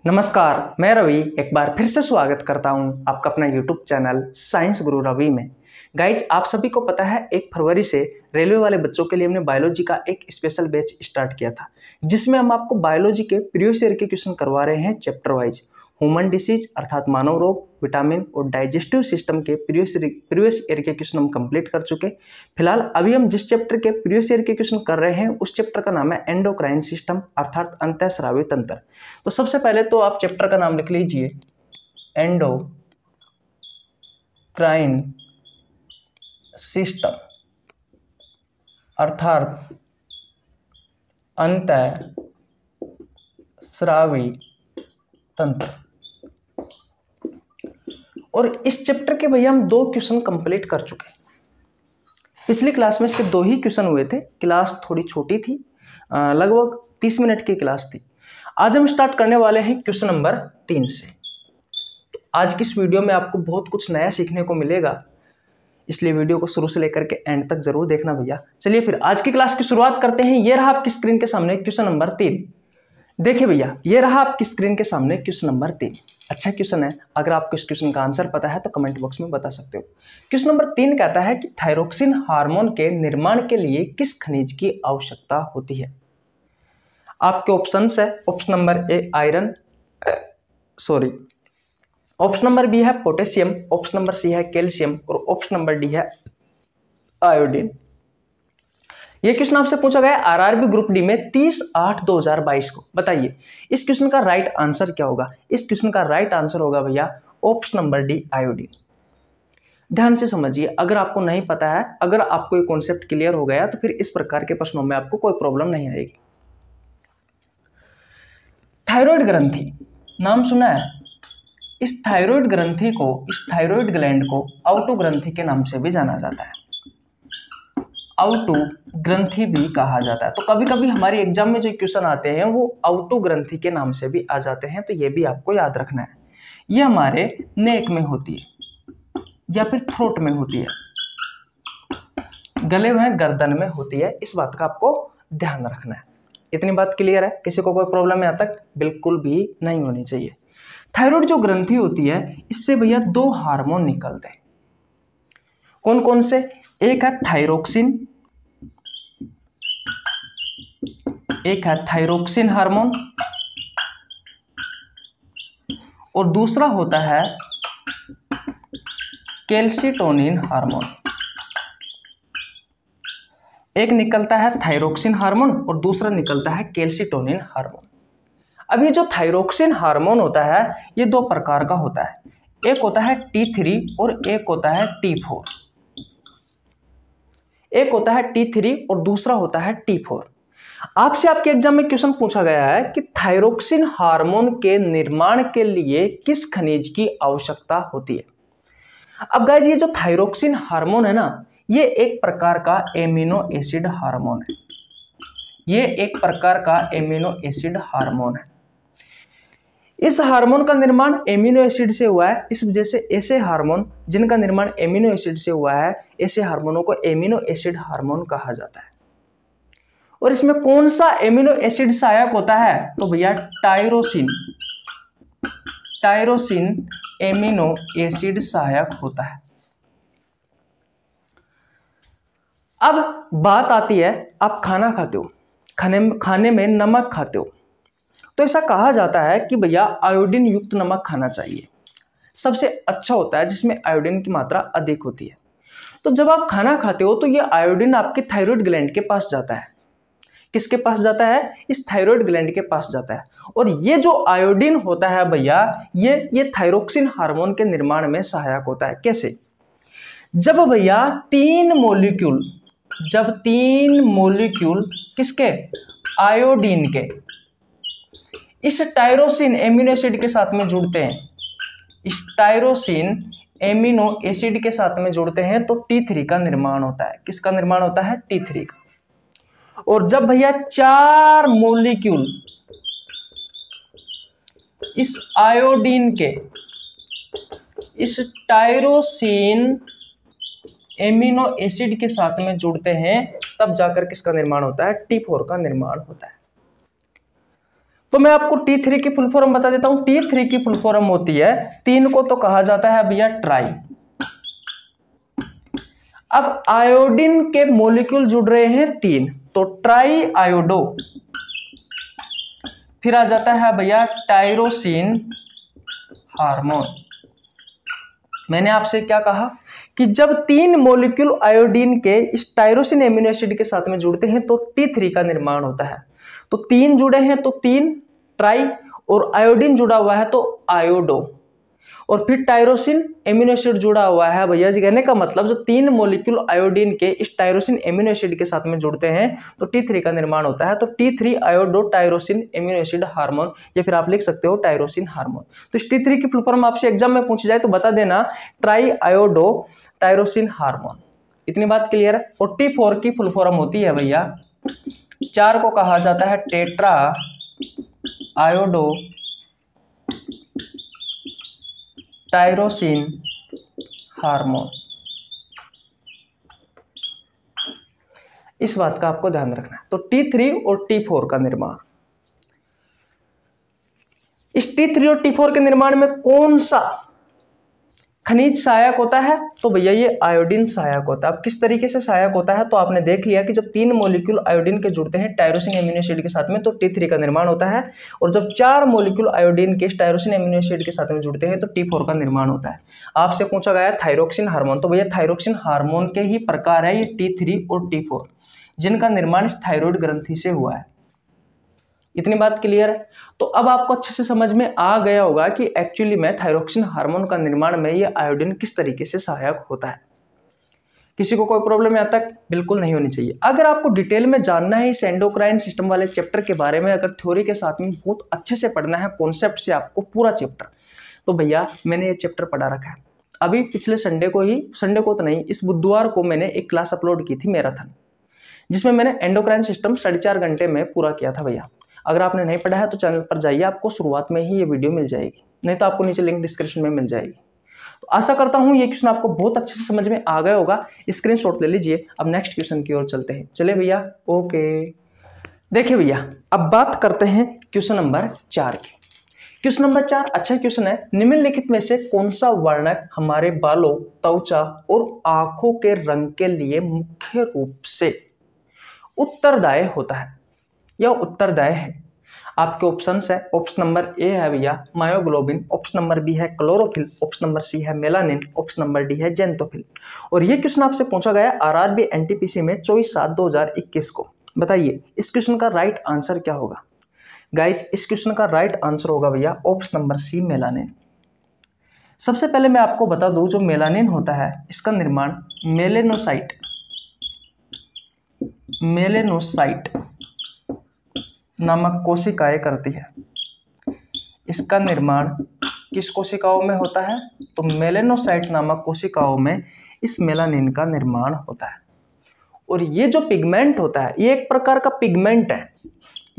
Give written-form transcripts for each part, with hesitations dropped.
नमस्कार, मैं रवि एक बार फिर से स्वागत करता हूं आपका अपना YouTube चैनल साइंस गुरु रवि में। गाइज, आप सभी को पता है 1 फरवरी से रेलवे वाले बच्चों के लिए हमने बायोलॉजी का एक स्पेशल बैच स्टार्ट किया था, जिसमें हम आपको बायोलॉजी के प्रीवियस ईयर के क्वेश्चन करवा रहे हैं चैप्टर वाइज। ह्यूमन डिसीज अर्थात मानव रोग, विटामिन और डाइजेस्टिव सिस्टम के प्रीवियस ईयर के क्वेश्चन हम कंप्लीट कर चुके। फिलहाल अभी हम जिस चैप्टर के प्रीवियस ईयर के क्वेश्चन कर रहे हैं उस चैप्टर का नाम है एंडोक्राइन सिस्टम अर्थात अंतःस्रावी तंत्र। तो सबसे पहले तो आप चैप्टर का नाम लिख लीजिए, एंडोक्राइन सिस्टम अर्थात अंतःस्रावी तंत्र। और इस चैप्टर के भैया हम 2 क्वेश्चन कंप्लीट कर चुके हैं। पिछली क्लास में इसके 2 ही क्वेश्चन हुए थे। क्लास थोड़ी छोटी थी, लगभग 30 मिनट की क्लास थी। आज हम स्टार्ट करने वाले हैं क्वेश्चन नंबर 3 से। तो आज की इस वीडियो में आपको बहुत कुछ नया सीखने को मिलेगा, इसलिए वीडियो को शुरू से लेकर के एंड तक जरूर देखना भैया। चलिए फिर आज की क्लास की शुरुआत करते हैं। ये रहा आपकी स्क्रीन के सामने क्वेश्चन नंबर 3। देखिए भैया, ये रहा आपकी स्क्रीन के सामने क्वेश्चन नंबर 3। अच्छा क्वेश्चन है, अगर आपको इस क्वेश्चन का आंसर पता है तो कमेंट बॉक्स में बता सकते हो। क्वेश्चन नंबर 3 कहता है कि थायरोक्सिन हार्मोन के निर्माण के लिए किस खनिज की आवश्यकता होती है। आपके ऑप्शंस है, option number A iron, option number B है पोटेशियम, ऑप्शन नंबर सी है कैल्शियम और ऑप्शन नंबर डी है आयोडीन। ये क्वेश्चन आपसे पूछा गया आरआरबी ग्रुप डी में 30/8/2022 को। बताइए इस क्वेश्चन का राइट आंसर क्या होगा। इस क्वेश्चन का राइट आंसर होगा भैया ऑप्शन नंबर डी आयोडीन। ध्यान से समझिए, अगर आपको नहीं पता है, अगर आपको ये कॉन्सेप्ट क्लियर हो गया तो फिर इस प्रकार के प्रश्नों में आपको कोई प्रॉब्लम नहीं आएगी। थायराइड ग्रंथि नाम सुना है। इस थायराइड ग्रंथि को, इस थायराइड ग्लैंड को आउटो ग्रंथि के नाम से भी जाना जाता है। आउटो ग्रंथि भी कहा जाता है। तो कभी कभी हमारे एग्जाम में जो क्वेश्चन आते हैं वो आउटो ग्रंथि के नाम से भी आ जाते हैं, तो ये भी आपको याद रखना है। ये हमारे नेक में होती है या फिर थ्रोट में होती है, गले में गर्दन में होती है। इस बात का आपको ध्यान रखना है। इतनी बात क्लियर है? किसी को कोई प्रॉब्लम यहाँ तक बिल्कुल भी नहीं होनी चाहिए। थायराइड जो ग्रंथि होती है, इससे भैया 2 हार्मोन निकलते हैं। कौन कौन से? एक है थायरोक्सिन, एक है थायरोक्सिन हार्मोन और दूसरा होता है कैल्शिटोनिन हार्मोन। एक निकलता है थायरोक्सिन हार्मोन और दूसरा निकलता है कैल्शिटोनिन हार्मोन। अब ये जो थायरोक्सिन हार्मोन होता है ये 2 प्रकार का होता है। एक होता है T3 और एक होता है T4। एक होता है T3 और दूसरा होता है T4। आपसे आपके एग्जाम में क्वेश्चन पूछा गया है कि थायरोक्सिन हार्मोन के निर्माण के लिए किस खनिज की आवश्यकता होती है। अब गाइस, ये जो थायरोक्सिन हार्मोन है ना, ये एक प्रकार का एमिनो एसिड हार्मोन है। ये एक प्रकार का एमिनो एसिड हार्मोन है। इस हार्मोन का निर्माण एमिनो एसिड से हुआ है। इस वजह से ऐसे हार्मोन जिनका निर्माण एमिनो एसिड से हुआ है, ऐसे हार्मोनों को एमिनो एसिड हार्मोन कहा जाता है। और इसमें कौन सा एमिनो एसिड सहायक होता है? तो भैया टायरोसिन। टायरोसिन एमिनो एसिड सहायक होता है। अब बात आती है, आप खाना खाते हो, खाने में नमक खाते हो, तो ऐसा कहा जाता है कि भैया आयोडीन युक्त नमक खाना चाहिए। सबसे अच्छा होता है जिसमें आयोडीन की मात्रा अधिक होती है। तो जब आप खाना खाते हो तो ये आयोडीन आपके थायराइड ग्लैंड के पास जाता है। किसके पास जाता है? इस थायराइड ग्लैंड के पास जाता है। और ये जो आयोडीन होता है भैया, ये थायरोक्सिन हार्मोन के निर्माण में सहायक होता है। कैसे? जब भैया 3 मॉलिक्यूल किसके? आयोडीन के इस टायरोसिन एमिनो एसिड के साथ में जुड़ते हैं, इस टायरोसिन एमिनो एसिड के साथ में जुड़ते हैं तो T3 का निर्माण होता है। किसका निर्माण होता है? T3 का। और जब भैया 4 मॉलिक्यूल इस आयोडीन के इस टायरोसिन एमिनो एसिड के साथ में जुड़ते हैं, तब जाकर किसका निर्माण होता है? T4 का निर्माण होता है। तो मैं आपको T3 की फुल फॉर्म बता देता हूं। T3 की फुल फॉर्म होती है, 3 को तो कहा जाता है भैया ट्राई। अब आयोडीन के मॉलिक्यूल जुड़ रहे हैं 3, तो ट्राई आयोडो। फिर आ जाता है भैया टायरोसिन हार्मोन। मैंने आपसे क्या कहा कि जब 3 मॉलिक्यूल आयोडीन के इस टायरोसिन एमिनो एसिड के साथ में जुड़ते हैं तो T3 का निर्माण होता है। तो 3 जुड़े हैं तो 3 ट्राई, और आयोडीन जुड़ा हुआ है तो आयोडो, और फिर टायरोसिन एमिनो एसिड जुड़ा हुआ है भैया जी। कहने का मतलब जो 3 मॉलिक्यूल आयोडीन के इस टायरोसिन एमिनो एसिड के साथ में जुड़ते हैं तो T3 का निर्माण होता है। तो T3 iodo tyrosine amino acid hormone, या फिर आप लिख सकते हो टायरोसिन हार्मोन। तो इस T3 की फुल फॉर्म आपसे एग्जाम में पूछी जाए तो बता देना ट्राई आयोडो टायरोसिन हार्मोन। इतनी बात क्लियर है। और T4 की फुल फॉर्म होती है भैया, 4 को कहा जाता है टेट्रा आयोडो टायरोसिन हार्मोन। इस बात का आपको ध्यान रखना है। तो T3 और T4 का निर्माण, इस T3 और T4 के निर्माण में कौन सा खनिज सहायक होता है? तो भैया ये आयोडीन सहायक होता है। अब किस तरीके से सहायक होता है? तो आपने देख लिया कि जब 3 मॉलिक्यूल आयोडीन के जुड़ते हैं टायरोसिन एमिनो एसिड के साथ में तो T3 का निर्माण होता है, और जब 4 मॉलिक्यूल आयोडीन के टायरोसिन एमिनो एसिड के साथ में जुड़ते हैं तो T4 का निर्माण होता है। आपसे पूछा गया थायरोक्सिन हार्मोन, तो भैया थायरोक्सिन हार्मोन के ही प्रकार है ये T3 और T4, जिनका निर्माण इस थायराइड ग्रंथि से हुआ है। इतनी बात क्लियर है। तो अब आपको अच्छे से समझ में आ गया होगा कि एक्चुअली में थायरोक्सिन हार्मोन का निर्माण में ये आयोडीन किस तरीके से सहायक होता है। किसी को कोई प्रॉब्लम यहाँ तक बिल्कुल नहीं होनी चाहिए। अगर आपको डिटेल में जानना है इस एंडोक्राइन सिस्टम वाले चैप्टर के बारे में, अगर थ्योरी के साथ में बहुत अच्छे से पढ़ना है कॉन्सेप्ट से आपको पूरा चैप्टर, तो भैया मैंने ये चैप्टर पढ़ा रखा है। अभी पिछले संडे को तो नहीं, इस बुधवार को मैंने एक क्लास अपलोड की थी मैराथन, जिसमें मैंने एंडोक्राइन सिस्टम 4.5 घंटे में पूरा किया था भैया। अगर आपने नहीं पढ़ा है तो चैनल पर जाइए, आपको शुरुआत में ही ये वीडियो मिल जाएगी, नहीं तो आपको नीचे लिंक डिस्क्रिप्शन में मिल जाएगी। तो आशा करता हूँ ये क्वेश्चन आपको बहुत अच्छे से समझ में आ गया होगा। स्क्रीनशॉट ले लीजिए। अब नेक्स्ट क्वेश्चन की ओर चलते हैं। चले भैया, ओके। देखिए भैया, अब बात करते हैं क्वेश्चन नंबर 4 की। क्वेश्चन नंबर 4 अच्छा क्वेश्चन है। निम्नलिखित में से कौन सा वर्णक हमारे बालों, त्वचा और आंखों के रंग के लिए मुख्य रूप से उत्तरदायी होता है या उत्तरदायी है? आपके ऑप्शंस है। ऑप्शन नंबर ए है भैया मायोग्लोबिन, ऑप्शन नंबर बी है क्लोरोफिल, ऑप्शन नंबर सी है मेलानिन, ऑप्शन नंबर डी है जेंथोफिल। और ये क्वेश्चन आपसे पूछा गया आरआरबी एनटीपीसी में 24/7/2021 को। बताइए इस क्वेश्चन का राइट आंसर क्या होगा? गाइज, इस क्वेश्चन का राइट आंसर होगा भैया ऑप्शन नंबर सी मेलानिन। सबसे पहले मैं आपको बता दूं, जो मेलानिन होता है इसका निर्माण मेलेनोसाइट नामक कोशिकाएं करती है। इसका निर्माण किस कोशिकाओं में होता है? तो मेलेनोसाइट नामक कोशिकाओं में इस मेलानिन का निर्माण होता है। और ये जो पिगमेंट होता है ये एक प्रकार का पिगमेंट है,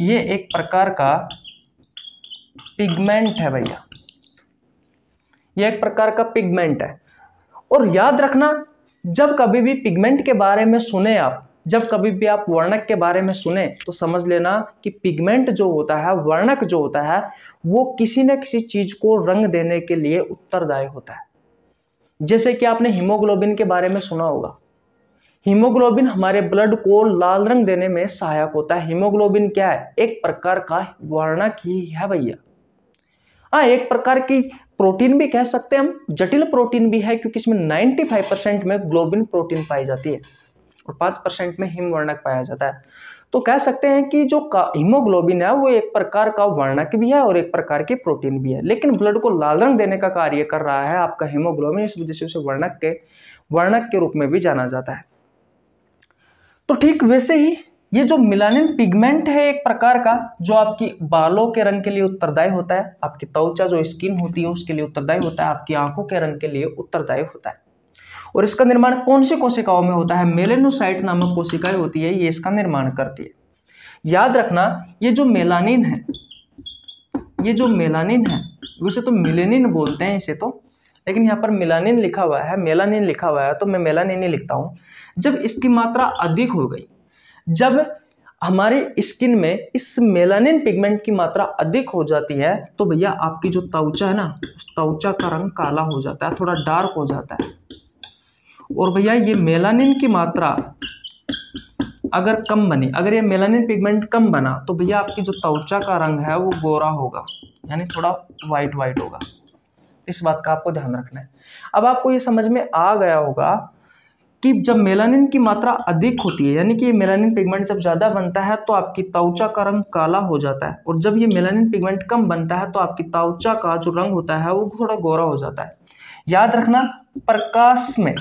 ये एक प्रकार का पिगमेंट है भैया, ये एक प्रकार का पिगमेंट है। और याद रखना, जब कभी भी पिगमेंट के बारे में सुने आप, जब कभी भी आप वर्णक के बारे में सुने तो समझ लेना कि पिगमेंट जो होता है, वर्णक जो होता है, वो किसी न किसी चीज को रंग देने के लिए उत्तरदायी होता है। जैसे कि आपने हीमोग्लोबिन के बारे में सुना होगा। हीमोग्लोबिन हमारे ब्लड को लाल रंग देने में सहायक होता है। हीमोग्लोबिन क्या है? एक प्रकार का वर्णक ही है भैया। हाँ, एक प्रकार की प्रोटीन भी कह सकते हैं हम, जटिल प्रोटीन भी है, क्योंकि इसमें 95% में ग्लोबिन प्रोटीन पाई जाती है और 5% में हिम वर्णक पाया जाता है। तो कह सकते हैं कि जो हीमोग्लोबिन है वो एक प्रकार का वर्णक भी है और एक प्रकार की प्रोटीन भी है, लेकिन ब्लड को लाल रंग देने का कार्य कर रहा है आपका हीमोग्लोबिन, इस वजह से उसे वर्णक के रूप में भी जाना जाता है। तो ठीक वैसे ही ये जो मेलानिन पिगमेंट है एक प्रकार का, जो आपकी बालों के रंग के लिए उत्तरदायी होता है, आपकी त्वचा जो स्किन होती है उसके लिए उत्तरदायी होता है, आपकी आंखों के रंग के लिए उत्तरदायी होता है। और इसका निर्माण कौन सी कोशिकाओं में होता है? मेलेनोसाइट नामक कोशिकाएं होती है, ये इसका निर्माण करती है। याद रखना, ये जो मेलानिन है वैसे तो मेलेनिन बोलते हैं इसे तो, लेकिन यहाँ पर मेलानिन लिखा हुआ है, मेलानिन लिखा हुआ है, तो मैं मेलानिन ही लिखता हूँ। जब इसकी मात्रा अधिक हो गई, जब हमारे स्किन में इस मेलानिन पिगमेंट की मात्रा अधिक हो जाती है तो भैया आपकी जो त्वचा है ना, उस त्वचा का रंग काला हो जाता है, थोड़ा डार्क हो जाता है। और भैया ये मेलानिन की मात्रा अगर कम बनी, अगर ये मेलानिन पिगमेंट कम बना तो भैया आपकी जो त्वचा का रंग है वो गोरा होगा, यानी थोड़ा वाइट वाइट होगा। इस बात का आपको ध्यान रखना है। अब आपको ये समझ में आ गया होगा कि जब मेलानिन की मात्रा अधिक होती है, यानी कि ये मेलानिन पिगमेंट जब ज़्यादा बनता है तो आपकी त्वचा का रंग काला हो जाता है, और जब ये मेलानिन पिगमेंट कम बनता है तो आपकी त्वचा का जो रंग होता है वो थोड़ा गोरा हो जाता है। याद रखना, प्रकाश में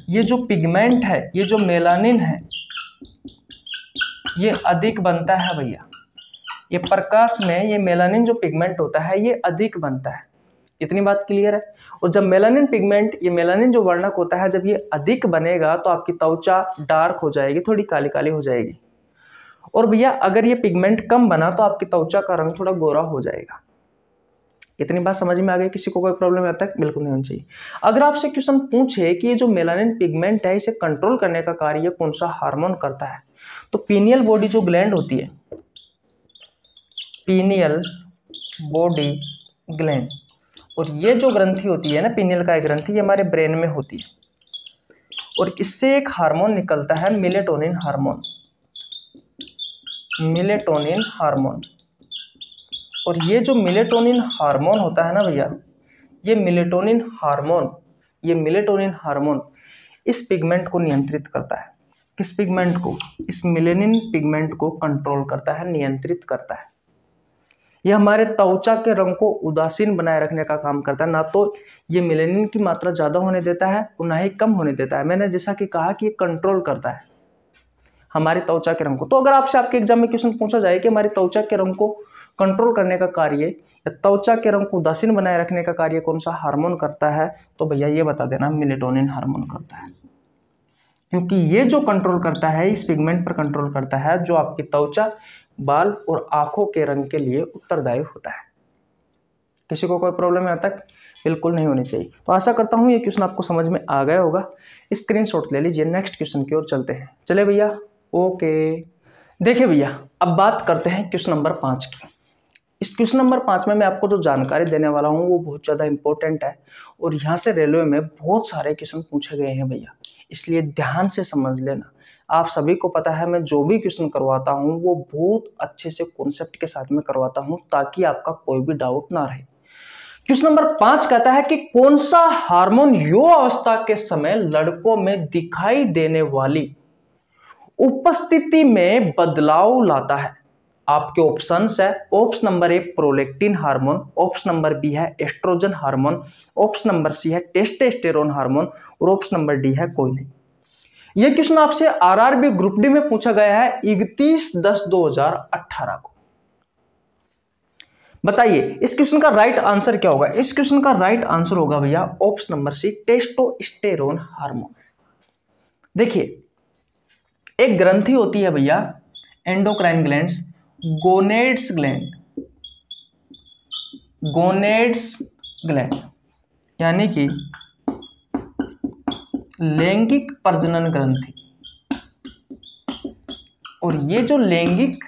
ये जो पिगमेंट है, ये जो मेलानिन है, ये अधिक बनता है भैया। ये प्रकाश में ये मेलानिन जो पिगमेंट होता है ये अधिक बनता है। इतनी बात क्लियर है। और जब मेलानिन पिगमेंट, ये मेलानिन जो वर्णक होता है, जब ये अधिक बनेगा तो आपकी त्वचा डार्क हो जाएगी, थोड़ी काली काली हो जाएगी। और भैया अगर ये पिगमेंट कम बना तो आपकी त्वचा का रंग थोड़ा गोरा हो जाएगा। इतनी बात समझ में आ गई? किसी को कोई प्रॉब्लम आता है? बिल्कुल नहीं होनी चाहिए। अगर आपसे क्वेश्चन पूछे कि ये जो मेलानिन पिगमेंट है इसे कंट्रोल करने का कार्य कौन सा हार्मोन करता है, तो पीनियल बॉडी जो ग्लैंड होती है, पीनियल बॉडी ग्लैंड, और ये जो ग्रंथि होती है ना, पीनियल का एक ग्रंथि, ये हमारे ब्रेन में होती है, और इससे एक हार्मोन निकलता है मेलेटोनिन हार्मोन, मेलेटोनिन हार्मोन। और ये जो मेलेटोनिन हार्मोन होता है ना भैया, ये मेलेटोनिन हार्मोन इस पिगमेंट को नियंत्रित करता है। किस पिगमेंट को? इस मेलेनिन पिगमेंट को कंट्रोल करता है, नियंत्रित करता है। ये हमारे त्वचा के रंग को उदासीन बनाए रखने का काम करता है। ना तो ये मेलेनिन की मात्रा ज़्यादा होने देता है और ना ही कम होने देता है। मैंने जैसा कि कहा कि ये कंट्रोल करता है हमारी त्वचा के रंग को। तो अगर आपसे आपके एग्जाम में क्वेश्चन पूछा जाए कि हमारी त्वचा के रंग को कंट्रोल करने का कार्य या त्वचा के रंग को उदासीन बनाए रखने का कार्य कौन सा हार्मोन करता है, तो भैया ये बता देना, मेलेटोनिन हार्मोन करता है। क्योंकि ये जो कंट्रोल करता है, इस पिगमेंट पर कंट्रोल करता है जो आपकी त्वचा, बाल और आंखों के रंग के लिए उत्तरदायी होता है। किसी को कोई प्रॉब्लम है तक? बिल्कुल नहीं होनी चाहिए। तो आशा करता हूँ ये क्वेश्चन आपको समझ में आ गया होगा। स्क्रीनशॉट ले लीजिए। नेक्स्ट क्वेश्चन की ओर चलते हैं। चले भैया, ओके। देखिए भैया, अब बात करते हैं क्वेश्चन नंबर 5 की। इस क्वेश्चन नंबर 5 में मैं आपको जो जानकारी देने वाला हूँ वो बहुत ज़्यादा इंपॉर्टेंट है, और यहाँ से रेलवे में बहुत सारे क्वेश्चन पूछे गए हैं भैया, इसलिए ध्यान से समझ लेना। आप सभी को पता है मैं जो भी क्वेश्चन करवाता हूँ वो बहुत अच्छे से कॉन्सेप्ट के साथ में करवाता हूँ, ताकि आपका कोई भी डाउट ना रहे। क्वेश्चन नंबर 5 कहता है कि कौन सा हार्मोन युवा अवस्था के समय लड़कों में दिखाई देने वाली उपस्थिति में बदलाव लाता है। आपके ऑप्शंस है, option number A prolactin hormone, option number B है oestrogen hormone, option number C है टेस्टोस्टेरोन हार्मोन, और ऑप्शन नंबर डी है कोई नहीं। यह क्वेश्चन आपसे आरआरबी ग्रुप डी में पूछा गया है 31/10/2018 को। बताइए इस क्वेश्चन का राइट आंसर क्या होगा? इस क्वेश्चन का राइट आंसर होगा भैया option number C, testosterone hormone. देखिए, एक ग्रंथि होती है भैया एंडोक्राइन ग्लैंड्स, गोनेड्स ग्लैंड, यानी कि लैंगिक प्रजनन ग्रंथि। और ये जो लैंगिक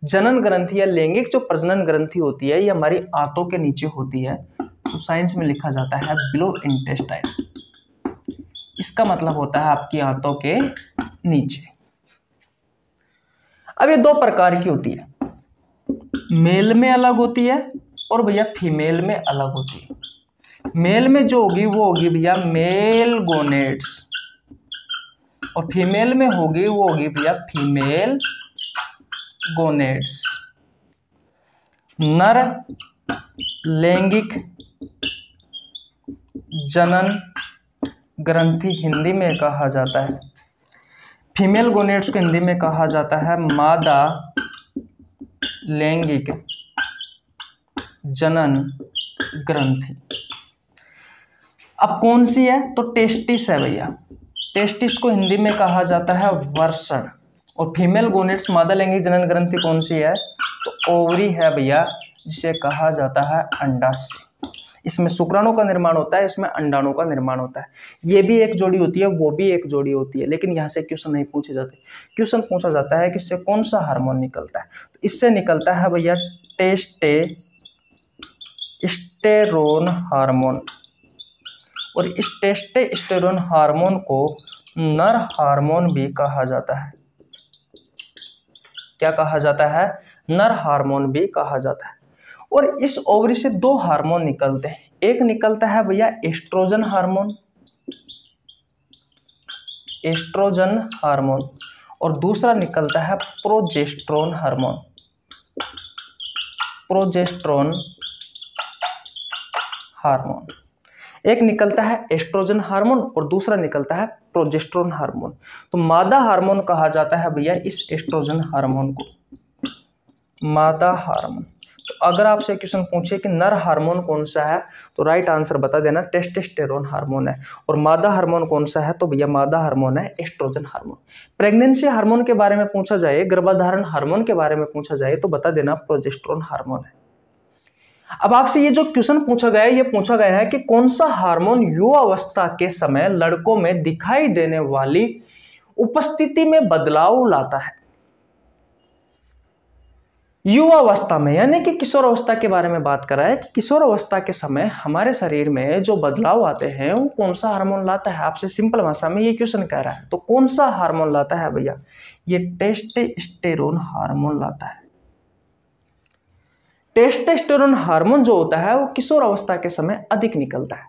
जनन ग्रंथि या लैंगिक जो प्रजनन ग्रंथि होती है, ये हमारी आंतों के नीचे होती है, तो साइंस में लिखा जाता है बिलो इंटेस्टाइन। इसका मतलब होता है आपकी आंतों के नीचे। अब ये दो प्रकार की होती है, मेल में अलग होती है और भैया फीमेल में अलग होती है। मेल में जो होगी वो होगी भैया मेल गोनेड्स, और फीमेल में होगी वो होगी भैया फीमेल गोनेड्स। नर लैंगिक जनन ग्रंथि हिंदी में कहा जाता है, फीमेल गोनेड्स को हिंदी में कहा जाता है मादा लैंगिक जनन ग्रंथि। अब कौन सी है? तो टेस्टिस है भैया। टेस्टिस को हिंदी में कहा जाता है वर्षण। और फीमेल गोनेड्स मादा लैंगिक जनन ग्रंथि कौन सी है? तो ओवरी है भैया, जिसे कहा जाता है अंडाशय। इसमें शुक्राणु का निर्माण होता है, इसमें अंडाणु का निर्माण होता है। ये भी एक जोड़ी होती है, वो भी एक जोड़ी होती है, लेकिन यहाँ से क्वेश्चन नहीं पूछे जाते। क्वेश्चन पूछा जाता है कि इससे कौन सा हार्मोन निकलता है। तो इससे निकलता है भैया टेस्टोस्टेरोन हार्मोन, और इस टेस्टोस्टेरोन हार्मोन को नर हार्मोन भी कहा जाता है। क्या कहा जाता है? नर हार्मोन भी कहा जाता है। और इस ओवरी से दो हार्मोन निकलते हैं, एक निकलता है भैया एस्ट्रोजन हार्मोन, एस्ट्रोजन हार्मोन, और दूसरा निकलता है प्रोजेस्टेरोन हार्मोन, प्रोजेस्टेरोन हार्मोन। एक निकलता है एस्ट्रोजन हार्मोन और दूसरा निकलता है प्रोजेस्टेरोन हार्मोन। तो मादा हार्मोन कहा जाता है भैया इस एस्ट्रोजन हार्मोन को, मादा हार्मोन। तो अगर आपसे क्वेश्चन पूछे कि नर हार्मोन कौन सा है, तो राइट आंसर बता देना टेस्टोस्टेरोन हार्मोन है। और मादा हार्मोन कौन सा है, तो भैया मादा हार्मोन है एस्ट्रोजन हार्मोन। प्रेगनेंसी हार्मोन के बारे में पूछा जाए, गर्भधारण हार्मोन के बारे में पूछा जाए, तो बता देना प्रोजेस्टेरोन हार्मोन है। अब आपसे ये जो क्वेश्चन पूछा गया है, ये पूछा गया है कि कौन सा हार्मोन युवावस्था के समय लड़कों में दिखाई देने वाली उपस्थिति में बदलाव लाता है। युवावस्था में यानी कि किशोर अवस्था के बारे में बात कर रहा है कि किशोर अवस्था के समय हमारे शरीर में जो बदलाव आते हैं वो कौन सा हार्मोन लाता है। आपसे सिंपल भाषा में ये क्वेश्चन कह रहा है, तो कौन सा हार्मोन लाता है भैया? ये टेस्टोस्टेरोन हार्मोन लाता है। टेस्टोस्टेरोन हार्मोन जो होता है वो किशोर अवस्था के समय अधिक निकलता है,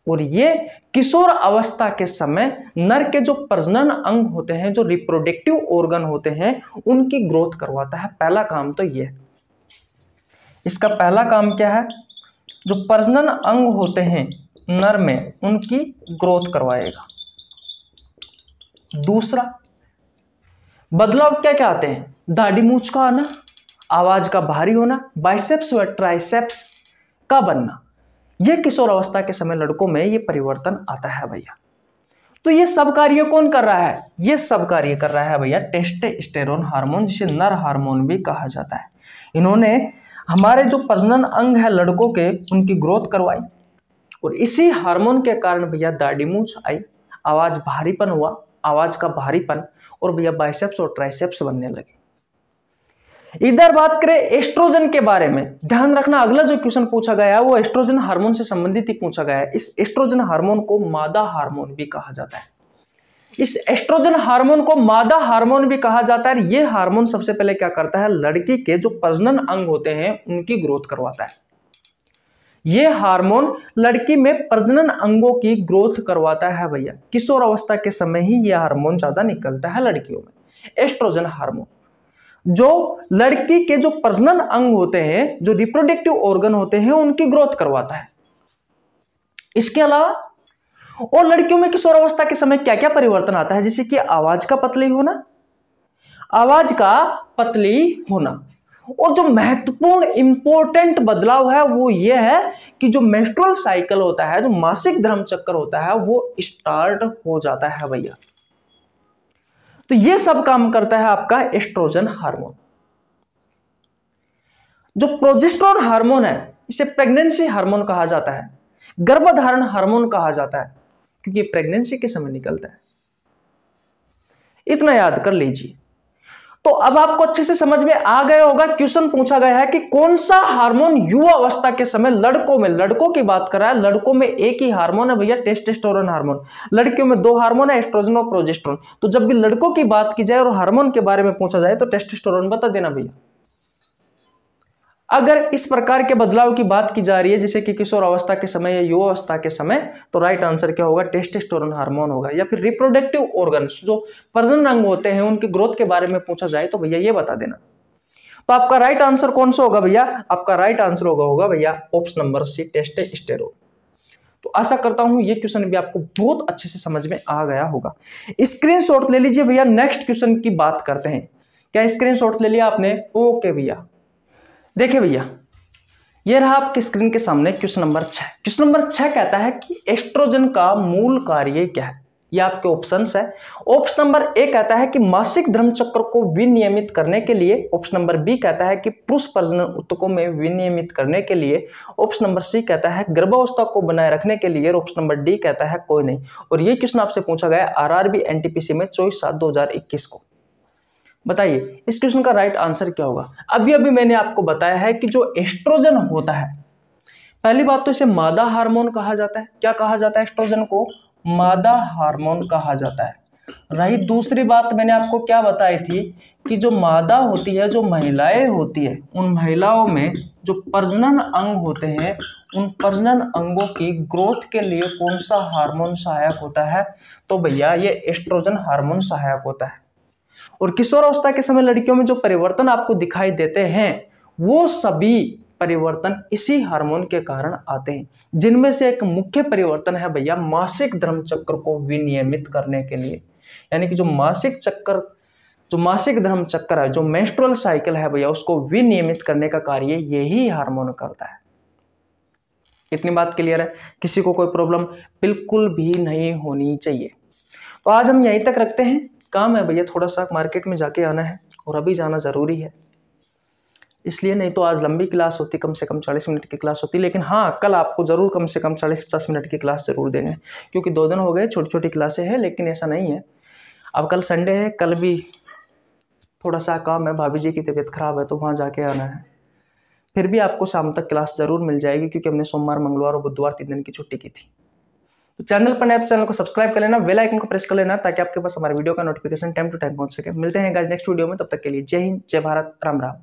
और ये किशोर अवस्था के समय नर के जो प्रजनन अंग होते हैं, जो रिप्रोडक्टिव ऑर्गन होते हैं, उनकी ग्रोथ करवाता है। पहला काम तो ये, इसका पहला काम क्या है? जो प्रजनन अंग होते हैं नर में, उनकी ग्रोथ करवाएगा। दूसरा बदलाव क्या क्या आते हैं? दाढ़ी मूंछ का आना, आवाज का भारी होना, बाइसेप्स व ट्राइसेप्स का बनना, यह किशोर अवस्था के समय लड़कों में ये परिवर्तन आता है भैया। तो ये सब कार्य कौन कर रहा है? ये सब कार्य कर रहा है भैया टेस्टोस्टेरोन हार्मोन, जिसे नर हार्मोन भी कहा जाता है। इन्होंने हमारे जो प्रजनन अंग है लड़कों के, उनकी ग्रोथ करवाई, और इसी हार्मोन के कारण भैया दाढ़ी मूंछ आई, आवाज भारीपन हुआ, आवाज का भारीपन, और भैया बाइसेप्स और ट्राइसेप्स बनने लगे। इधर बात करें एस्ट्रोजन के बारे में, ध्यान रखना अगला जो क्वेश्चन पूछा गया है वो एस्ट्रोजन हार्मोन से संबंधित ही पूछा गया है। इस एस्ट्रोजन हार्मोन को मादा हार्मोन भी कहा जाता है। इस एस्ट्रोजन हार्मोन को मादा हार्मोन भी कहा जाता है। यह हार्मोन सबसे पहले क्या करता है? लड़की के जो प्रजनन अंग होते हैं उनकी ग्रोथ करवाता है। यह हार्मोन लड़की में प्रजनन अंगों की ग्रोथ करवाता है भैया। किशोर अवस्था के समय ही यह हार्मोन ज्यादा निकलता है लड़कियों में, एस्ट्रोजन हार्मोन, जो लड़की के जो प्रजनन अंग होते हैं, जो रिप्रोडक्टिव ऑर्गन होते हैं, उनकी ग्रोथ करवाता है। इसके अलावा और लड़कियों में किशोर अवस्था के समय क्या क्या परिवर्तन आता है? जैसे कि आवाज का पतली होना, आवाज का पतली होना, और जो महत्वपूर्ण इंपॉर्टेंट बदलाव है वो ये है कि जो मेंस्ट्रुअल साइकिल होता है, जो मासिक धर्म चक्र होता है, वो स्टार्ट हो जाता है भैया। तो ये सब काम करता है आपका एस्ट्रोजन हार्मोन। जो प्रोजेस्टेरोन हार्मोन है, इसे प्रेगनेंसी हार्मोन कहा जाता है, गर्भधारण हार्मोन कहा जाता है, क्योंकि प्रेगनेंसी के समय निकलता है। इतना याद कर लीजिए। तो अब आपको अच्छे से समझ में आ गया होगा। क्वेश्चन पूछा गया है कि कौन सा हार्मोन युवा अवस्था के समय लड़कों में, लड़कों की बात कर रहा है, लड़कों में एक ही हार्मोन है भैया टेस्टोस्टेरोन हार्मोन, लड़कियों में दो हार्मोन है, एस्ट्रोजन और प्रोजेस्टेरोन। तो जब भी लड़कों की बात की जाए और हार्मोन के बारे में पूछा जाए तो टेस्टोस्टेरोन बता देना भैया। अगर इस प्रकार के बदलाव की बात की जा रही है, जैसे कि किशोर अवस्था के समय या युवा अवस्था के समय, तो राइट आंसर क्या होगा? टेस्टोस्टेरोन हार्मोन होगा। या फिर रिप्रोडक्टिव ऑर्गन्स, जो प्रजनन अंग होते हैं, उनकी ग्रोथ के बारे में पूछा जाए तो भैया ये बता देना। तो आपका राइट आंसर कौन सा होगा भैया? आपका राइट आंसर होगा भैया ऑप्शन नंबर सी, टेस्टोस्टेरोन। तो आशा करता हूं ये क्वेश्चन भी आपको बहुत अच्छे से समझ में आ गया होगा। स्क्रीनशॉट ले लीजिए भैया, नेक्स्ट क्वेश्चन की बात करते हैं। क्या स्क्रीनशॉट ले लिया आपने? ओके भैया, देखिए भैया, ये रहा आपके स्क्रीन के सामने क्वेश्चन नंबर 6। क्वेश्चन नंबर 6 कहता है कि एस्ट्रोजन का मूल कार्य क्या है? ये आपके ऑप्शंस है। ऑप्शन नंबर ए कहता है कि मासिक धर्मचक्र को विनियमित करने के लिए। ऑप्शन नंबर बी कहता है कि पुरुष प्रजनन ऊतकों में विनियमित करने के लिए। ऑप्शन नंबर सी कहता है गर्भावस्था को बनाए रखने के लिए। ऑप्शन नंबर डी कहता है कोई नहीं। और ये क्वेश्चन आपसे पूछा गया आरआरबी एनटीपीसी में 24/7/2021 को। बताइए इस क्वेश्चन का राइट आंसर क्या होगा। अभी अभी मैंने आपको बताया है कि जो एस्ट्रोजन होता है, पहली बात तो इसे मादा हार्मोन कहा जाता है। क्या कहा जाता है? एस्ट्रोजन को मादा हार्मोन कहा जाता है। रही दूसरी बात, मैंने आपको क्या बताई थी कि जो मादा होती है, जो महिलाएं होती है, उन महिलाओं में जो प्रजनन अंग होते हैं, उन प्रजनन अंगों की ग्रोथ के लिए कौन सा हार्मोन सहायक होता है? तो भैया ये एस्ट्रोजन हार्मोन सहायक होता है। और किशोरावस्था के समय लड़कियों में जो परिवर्तन आपको दिखाई देते हैं, वो सभी परिवर्तन इसी हार्मोन के कारण आते हैं, जिनमें से एक मुख्य परिवर्तन है भैया मासिक धर्मचक्र को विनियमित करने के लिए। यानी कि जो मासिक धर्म चक्र है, जो मेंस्ट्रुअल साइकिल है भैया, उसको विनियमित करने का कार्य यही हार्मोन करता है। इतनी बात क्लियर है? किसी को कोई प्रॉब्लम बिल्कुल भी नहीं होनी चाहिए। तो आज हम यहीं तक रखते हैं। काम है भैया, थोड़ा सा मार्केट में जाके आना है और अभी जाना जरूरी है, इसलिए नहीं तो आज लंबी क्लास होती, कम से कम 40 मिनट की क्लास होती। लेकिन हाँ, कल आपको जरूर कम से कम 40-50 मिनट की क्लास जरूर देंगे, क्योंकि 2 दिन हो गए छोटी छोटी क्लासें हैं। लेकिन ऐसा नहीं है, अब कल संडे है, कल भी थोड़ा सा काम है, भाभी जी की तबीयत खराब है तो वहाँ जाके आना है। फिर भी आपको शाम तक क्लास जरूर मिल जाएगी, क्योंकि हमने सोमवार, मंगलवार और बुधवार 3 दिन की छुट्टी की थी। तो चैनल पर नया तो चैनल को सब्सक्राइब कर लेना, बेल आइकन को प्रेस कर लेना, ताकि आपके पास हमारे वीडियो का नोटिफिकेशन टाइम टू टाइम पहुंच सके। मिलते हैं गाइस नेक्स्ट वीडियो में, तब तक के लिए जय हिंद, जय भारत, राम राम।